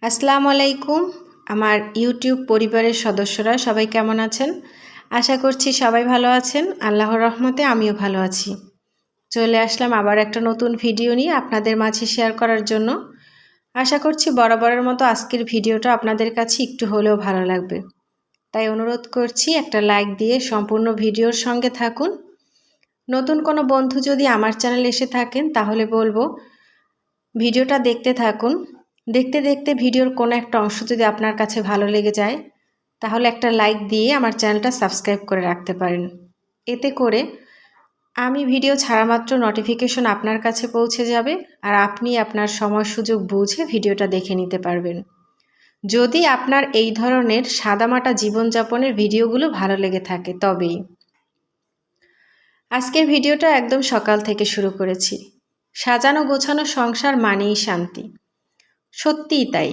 আসসালামু আলাইকুম। আমার ইউটিউব পরিবারের সদস্যরা সবাই কেমন আছেন? আশা করছি সবাই ভালো আছেন। আল্লাহর রহমতে আমিও ভালো আছি। চলে আসলাম আবার একটা নতুন ভিডিও নিয়ে আপনাদের মাঝে শেয়ার করার জন্য। আশা করছি বরাবরের মতো আজকের ভিডিওটা আপনাদের কাছে একটু হলেও ভালো লাগবে। তাই অনুরোধ করছি একটা লাইক দিয়ে সম্পূর্ণ ভিডিওর সঙ্গে থাকুন। নতুন কোনো বন্ধু যদি আমার চ্যানেলে এসে থাকেন তাহলে বলবো ভিডিওটা দেখতে থাকুন। দেখতে দেখতে ভিডিওর কোনো একটা অংশ যদি আপনার কাছে ভালো লেগে যায় তাহলে একটা লাইক দিয়ে আমার চ্যানেলটা সাবস্ক্রাইব করে রাখতে পারেন। এতে করে আমি ভিডিও ছাড়া মাত্র নোটিফিকেশন আপনার কাছে পৌঁছে যাবে আর আপনি আপনার সময় সুযোগ বুঝে ভিডিওটা দেখে নিতে পারবেন। যদি আপনার এই ধরনের সাদামাটা জীবনযাপনের ভিডিওগুলো ভালো লেগে থাকে তবেই। আজকের ভিডিওটা একদম সকাল থেকে শুরু করেছি। সাজানো গোছানো সংসার মানেই শান্তি। সত্যিই তাই।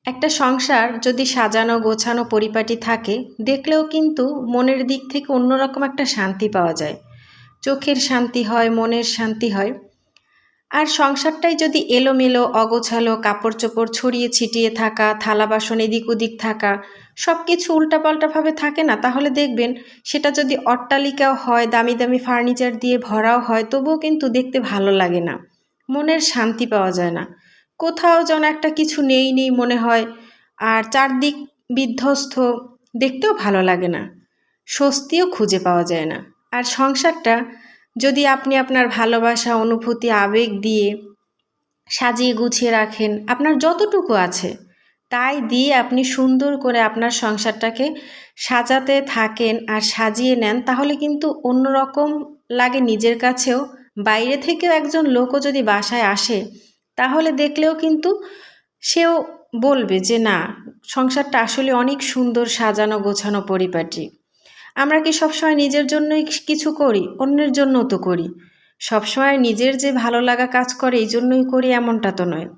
একটা সংসার যদি সাজানো গোছানো পরিপাটি থাকে দেখলেও কিন্তু মনের দিক থেকে অন্যরকম একটা শান্তি পাওয়া যায়। চোখের শান্তি হয়, মনের শান্তি হয়। আর সংসারটাই যদি এলোমেলো অগোছালো কাপড় চোপড় ছড়িয়ে ছিটিয়ে থাকা, থালা বাসন এদিক ওদিক থাকা, সব কিছু উল্টাপাল্টাভাবে থাকে না, তাহলে দেখবেন সেটা যদি অট্টালিকাও হয়, দামি দামি ফার্নিচার দিয়ে ভরাও হয়, তবুও কিন্তু দেখতে ভালো লাগে না। মনের শান্তি পাওয়া যায় না। কোথাও যেন একটা কিছু নেই নেই মনে হয়। আর চারদিক বিধ্বস্ত, দেখতেও ভালো লাগে না। স্বস্তিও খুঁজে পাওয়া যায় না। আর সংসারটা যদি আপনি আপনার ভালোবাসা অনুভূতি আবেগ দিয়ে সাজিয়ে গুছিয়ে রাখেন, আপনার যতটুকু আছে তাই দিয়ে আপনি সুন্দর করে আপনার সংসারটাকে সাজাতে থাকেন আর সাজিয়ে নেন, তাহলে কিন্তু অন্যরকম লাগে নিজের কাছেও। বাইরে থেকেও একজন লোকও যদি বাসায় আসে তাহলে দেখলেও কিন্তু সেও বলবে যে না, সংসারটা আসলে অনেক সুন্দর সাজানো গোছানো পরিপাটি। আমরা কি সবসময় নিজের জন্যই কিছু করি? অন্যের জন্যও তো করি। সবসময় নিজের যে ভালো লাগা কাজ করে এই জন্যই করি এমনটা তো নয়।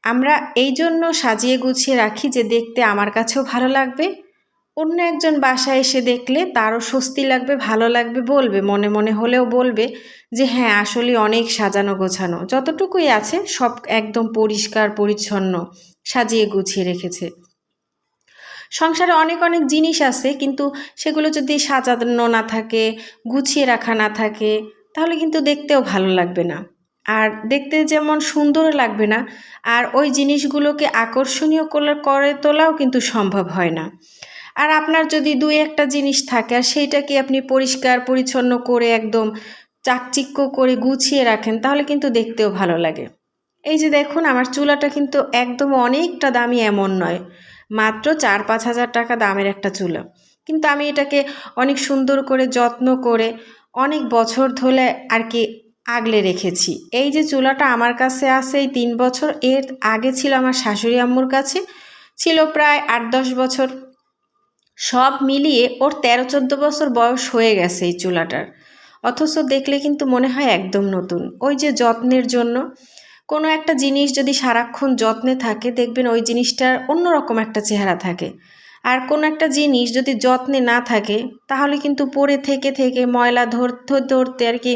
আমরা এই জন্য সাজিয়ে গুছিয়ে রাখি যে দেখতে আমার কাছেও ভালো লাগবে, অন্য একজন বাসায় এসে দেখলে তারও স্বস্তি লাগবে, ভালো লাগবে, বলবে মনে মনে হলেও বলবে যে হ্যাঁ আসলে অনেক সাজানো গোছানো, যতটুকুই আছে সব একদম পরিষ্কার পরিচ্ছন্ন সাজিয়ে গুছিয়ে রেখেছে। সংসারে অনেক অনেক জিনিস আছে, কিন্তু সেগুলো যদি সাজানো না থাকে, গুছিয়ে রাখা না থাকে, তাহলে কিন্তু দেখতেও ভালো লাগবে না। আর দেখতে যেমন সুন্দরও লাগবে না, আর ওই জিনিসগুলোকে আকর্ষণীয় করে তোলাও কিন্তু সম্ভব হয় না। আর আপনার যদি দুই একটা জিনিস থাকে আর সেইটাকে আপনি পরিষ্কার পরিচ্ছন্ন করে একদম চাকচিক্য করে গুছিয়ে রাখেন, তাহলে কিন্তু দেখতেও ভালো লাগে। এই যে দেখুন, আমার চুলাটা কিন্তু একদম অনেকটা দামি এমন নয়, মাত্র 4-5 হাজার টাকা দামের একটা চুলা, কিন্তু আমি এটাকে অনেক সুন্দর করে যত্ন করে অনেক বছর ধরে আর কি আগলে রেখেছি। এই যে চুলাটা আমার কাছে আছে এই 3 বছর, এর আগে ছিল আমার শাশুড়ি আম্মুর কাছে, ছিল প্রায় 8-10 বছর। সব মিলিয়ে ওর 13-14 বছর বয়স হয়ে গেছে এই চুলাটার, অথচ দেখলে কিন্তু মনে হয় একদম নতুন। ওই যে যত্নের জন্য। কোনো একটা জিনিস যদি সারাক্ষণ যত্নে থাকে দেখবেন ওই জিনিসটার অন্যরকম একটা চেহারা থাকে। আর কোনো একটা জিনিস যদি যত্নে না থাকে তাহলে কিন্তু পড়ে থেকে থেকে ময়লা ধরতে ধরতে আর কি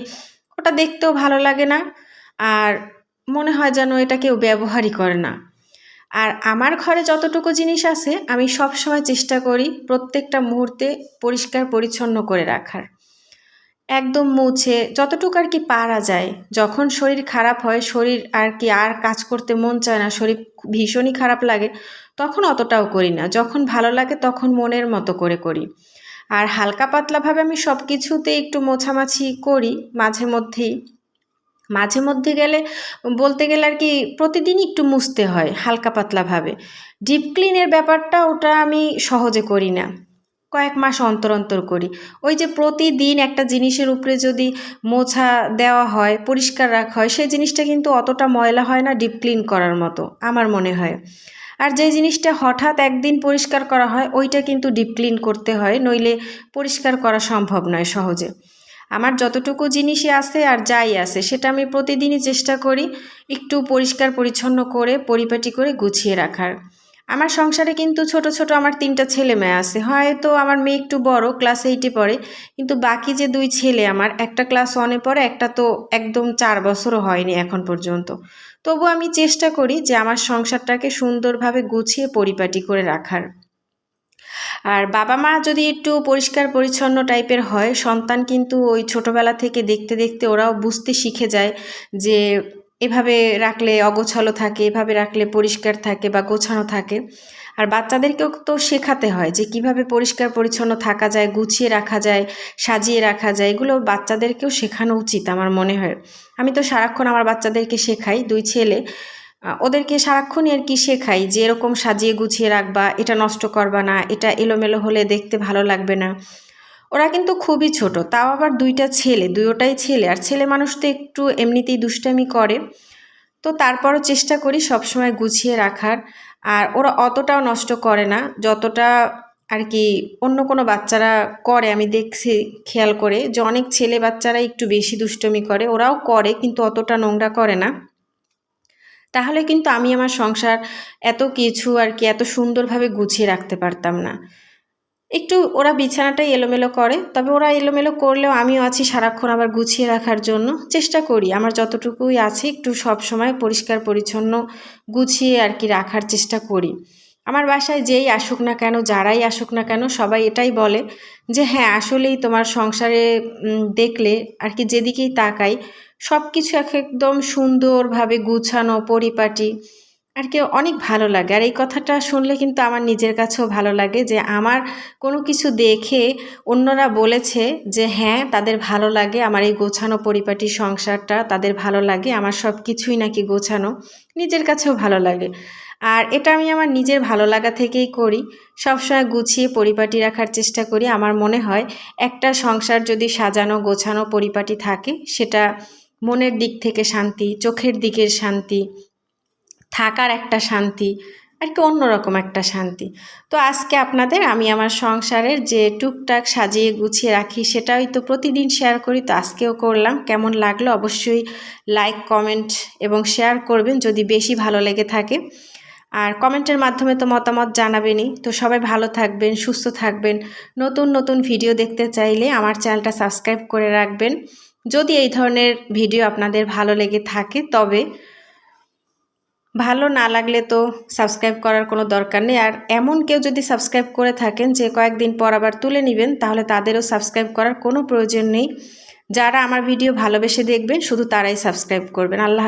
ওটা দেখতেও ভালো লাগে না, আর মনে হয় যেন এটা কেউ ব্যবহারই করে না। আর আমার ঘরে যতটুকু জিনিস আছে আমি সব সময় চেষ্টা করি প্রত্যেকটা মুহূর্তে পরিষ্কার পরিচ্ছন্ন করে রাখার, একদম মুছে যতটুকু আর কি পারা যায়। যখন শরীর খারাপ হয়, শরীর আর কি আর কাজ করতে মন চায় না, শরীর ভীষণই খারাপ লাগে, তখন অতটাও করি না। যখন ভালো লাগে তখন মনের মতো করে করি। আর হালকা পাতলাভাবে আমি সব কিছুতে একটু মোছামাছি করি মাঝে মধ্যেই। মাঝে মধ্যে গেলে বলতে গেলে আর কি প্রতিদিনই একটু মুছতে হয় হালকা পাতলাভাবে। ডিপ ক্লিনের ব্যাপারটা ওটা আমি সহজে করি না, কয়েক মাস অন্তর অন্তর করি। ওই যে প্রতিদিন একটা জিনিসের উপরে যদি মোছা দেওয়া হয়, পরিষ্কার রাখা হয়, সেই জিনিসটা কিন্তু অতটা ময়লা হয় না ডিপ ক্লিন করার মতো আমার মনে হয়। আর যে জিনিসটা হঠাৎ একদিন পরিষ্কার করা হয় ওইটা কিন্তু ডিপ ক্লিন করতে হয়, নইলে পরিষ্কার করা সম্ভব নয় সহজে। আমার যতটুকু জিনিসই আছে আর যাই আছে সেটা আমি প্রতিদিনই চেষ্টা করি একটু পরিষ্কার পরিচ্ছন্ন করে পরিপাটি করে গুছিয়ে রাখার। আমার সংসারে কিন্তু ছোট ছোট আমার 3টা ছেলে মেয়ে আছে, হয়তো আমার মেয়ে একটু বড়, ক্লাস 8-এ পড়ে, কিন্তু বাকি যে 2 ছেলে আমার, একটা ক্লাস 1-এ পড়ে, একটা তো একদম 4 বছরও হয়নি এখন পর্যন্ত। তবু আমি চেষ্টা করি যে আমার সংসারটাকে সুন্দরভাবে গুছিয়ে পরিপাটি করে রাখার। আর বাবা মা যদি একটু পরিষ্কার পরিচ্ছন্ন টাইপের হয়, সন্তান কিন্তু ওই ছোটোবেলা থেকে দেখতে দেখতে ওরাও বুঝতে শিখে যায় যে এভাবে রাখলে অগোছালো থাকে, এভাবে রাখলে পরিষ্কার থাকে বা গোছানো থাকে। আর বাচ্চাদেরকেও তো শেখাতে হয় যে কিভাবে পরিষ্কার পরিচ্ছন্ন থাকা যায়, গুছিয়ে রাখা যায়, সাজিয়ে রাখা যায়, এগুলো বাচ্চাদেরকেও শেখানো উচিত আমার মনে হয়। আমি তো সারাক্ষণ আমার বাচ্চাদেরকে শেখাই, 2 ছেলে, ওদেরকে সারাক্ষণই আর কি শেখাই যে এরকম সাজিয়ে গুছিয়ে রাখবা, এটা নষ্ট করবা না, এটা এলোমেলো হলে দেখতে ভালো লাগবে না। ওরা কিন্তু খুবই ছোট, তাও আবার 2টা ছেলে, দুটোটাই ছেলে, আর ছেলে মানুষ তো একটু এমনিতেই দুষ্টামি করে। তো তারপরও চেষ্টা করি সবসময় গুছিয়ে রাখার। আর ওরা অতটাও নষ্ট করে না যতটা আর কি অন্য কোনো বাচ্চারা করে। আমি দেখছি খেয়াল করে যে অনেক ছেলে বাচ্চারা একটু বেশি দুষ্টুমি করে, ওরাও করে কিন্তু অতটা নোংরা করে না। তাহলে কিন্তু আমি আমার সংসার এত কিছু আর কি এত সুন্দরভাবে গুছিয়ে রাখতে পারতাম না। একটু ওরা বিছানাটাই এলোমেলো করে, তবে ওরা এলোমেলো করলেও আমিও আছি সারাক্ষণ আবার গুছিয়ে রাখার জন্য। চেষ্টা করি আমার যতটুকুই আছে একটু সবসময় পরিষ্কার পরিচ্ছন্ন গুছিয়ে আর কি রাখার চেষ্টা করি। আমার বাসায় যেই আসুক না কেন, যারাই আসুক না কেন, সবাই এটাই বলে যে হ্যাঁ, আসলেই তোমার সংসারে দেখলে আর কি যেদিকেই তাকাই সব কিছু একদম সুন্দরভাবে গুছানো পরিপাটি আর কি অনেক ভালো লাগে। আর এই কথাটা শুনলে কিন্তু আমার নিজের কাছেও ভালো লাগে যে আমার কোনো কিছু দেখে অন্যরা বলেছে যে হ্যাঁ, তাদের ভালো লাগে আমার এই গোছানো পরিপাটি সংসারটা, তাদের ভালো লাগে, আমার সব কিছুই নাকি গোছানো। নিজের কাছেও ভালো লাগে। আর এটা আমি আমার নিজের ভালো লাগা থেকেই করি, সবসময় গুছিয়ে পরিপাটি রাখার চেষ্টা করি। আমার মনে হয় একটা সংসার যদি সাজানো গোছানো পরিপাটি থাকে, সেটা মনের দিক থেকে শান্তি, চোখের দিকের শান্তি, থাকার একটা শান্তি আর কি অন্যরকম একটা শান্তি। তো আজকে আপনাদের আমি আমার সংসারের যে টুকটাক সাজিয়ে গুছিয়ে রাখি সেটাই তো প্রতিদিন শেয়ার করি, তো আজকেও করলাম। কেমন লাগলো অবশ্যই লাইক, কমেন্ট এবং শেয়ার করবেন যদি বেশি ভালো লেগে থাকে। আর কমেন্টের মাধ্যমে তো মতামত জানাবেনই। তো সবাই ভালো থাকবেন, সুস্থ থাকবেন। নতুন নতুন ভিডিও দেখতে চাইলে আমার চ্যানেলটা সাবস্ক্রাইব করে রাখবেন। যদি এই ধরনের ভিডিও আপনাদের ভালো লেগে থাকে, তবে ভালো না লাগলে তো সাবস্ক্রাইব করার কোনো দরকার নেই। আর এমন কেউ যদি সাবস্ক্রাইব করে থাকেন যে কয়েকদিন পর আবার তুলে নেবেন, তাহলে তাদেরও সাবস্ক্রাইব করার কোনো প্রয়োজন নেই। যারা আমার ভিডিও ভালোবেসে দেখবেন শুধু তারাই সাবস্ক্রাইব করবেন। আল্লাহ।